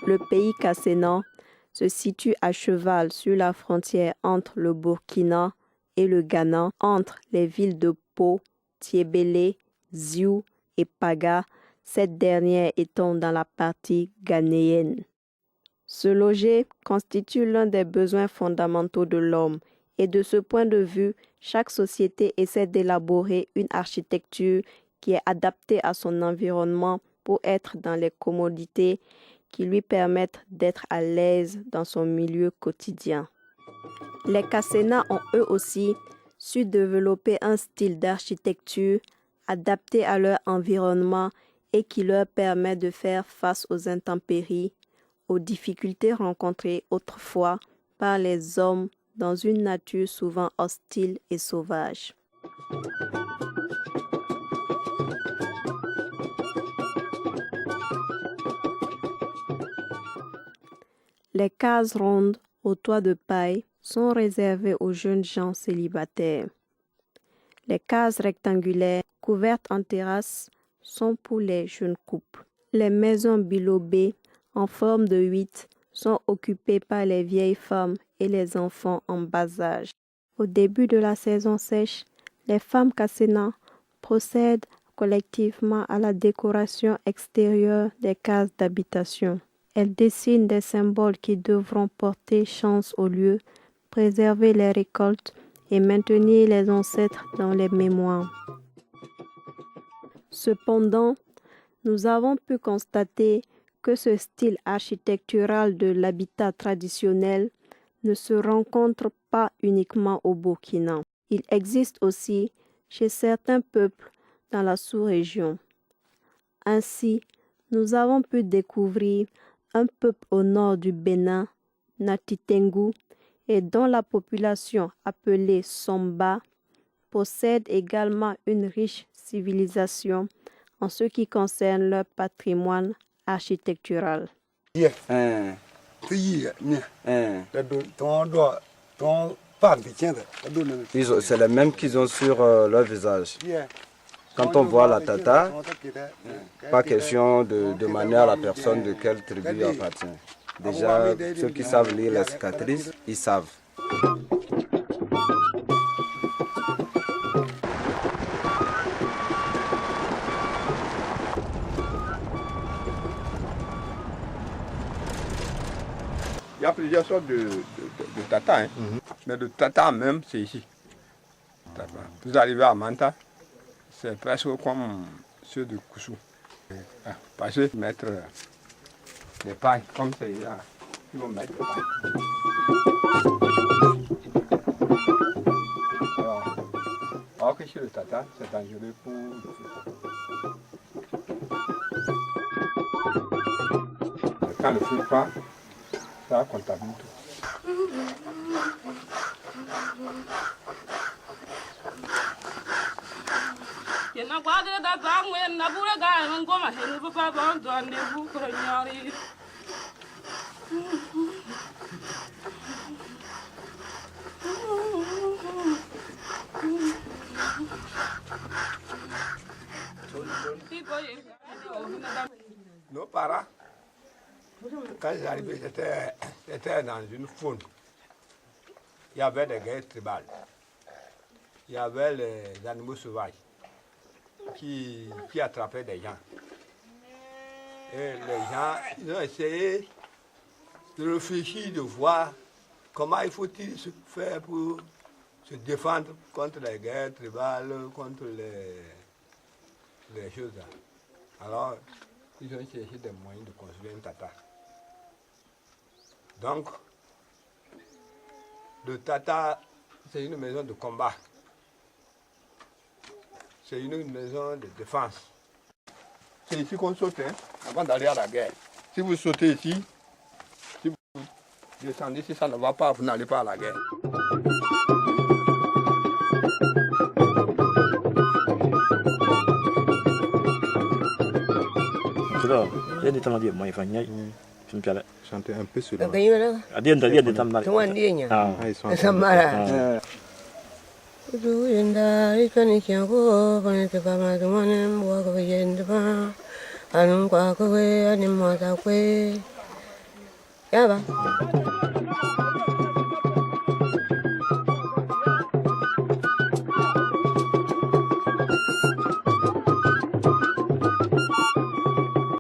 Le pays Kassénan se situe à cheval sur la frontière entre le Burkina et le Ghana, entre les villes de Pau, Tiébélé, Ziou et Paga, cette dernière étant dans la partie ghanéenne. Se loger constitue l'un des besoins fondamentaux de l'homme et de ce point de vue, chaque société essaie d'élaborer une architecture qui est adaptée à son environnement pour être dans les commodités qui lui permettent d'être à l'aise dans son milieu quotidien. Les Kassénas ont eux aussi su développer un style d'architecture adapté à leur environnement et qui leur permet de faire face aux intempéries, aux difficultés rencontrées autrefois par les hommes dans une nature souvent hostile et sauvage. Les cases rondes au toit de paille sont réservées aux jeunes gens célibataires. Les cases rectangulaires couvertes en terrasse sont pour les jeunes couples. Les maisons bilobées en forme de 8 sont occupées par les vieilles femmes et les enfants en bas âge. Au début de la saison sèche, les femmes Kassénas procèdent collectivement à la décoration extérieure des cases d'habitation. Elles dessinent des symboles qui devront porter chance au lieu, préserver les récoltes et maintenir les ancêtres dans les mémoires. Cependant, nous avons pu constater que ce style architectural de l'habitat traditionnel ne se rencontre pas uniquement au Burkina. Il existe aussi chez certains peuples dans la sous-région. Ainsi, nous avons pu découvrir un peuple au nord du Bénin, Natitengu, et dont la population appelée Somba possède également une riche civilisation en ce qui concerne leur patrimoine architectural. C'est les mêmes qu'ils ont sur leur visage. Quand on voit la tata, pas question de demander à la personne de quelle tribu appartient. Déjà, ceux qui savent lire les cicatrices, ils savent. Il y a plusieurs sortes de tata, hein. Mais le tata même, c'est ici. Vous arrivez à Manta, c'est presque comme ceux de Koussou. Passer, mettre des pailles, comme c'est là. Ils vont mettre des pailles. Alors que chez le tata, c'est dangereux pour le feu. Quand le feu prend, ça contamine tout. Nos parents, quand ils arrivaient, c'était dans une faune. Il y avait des guerres tribales. Il y avait les animaux sauvages qui attrapaient des gens. Et les gens, ils ont essayé de réfléchir, de voir comment il faut-il se faire pour se défendre contre les guerres tribales, contre les choses là. Alors, ils ont cherché des moyens de construire un tata. Donc, le tata, c'est une maison de combat. C'est une maison de défense. C'est ici qu'on saute, hein, avant d'aller à la guerre. Si vous sautez ici, si vous descendez, si ça ne va pas, vous n'allez pas à la guerre. Chantez un peu sur la... Ça va.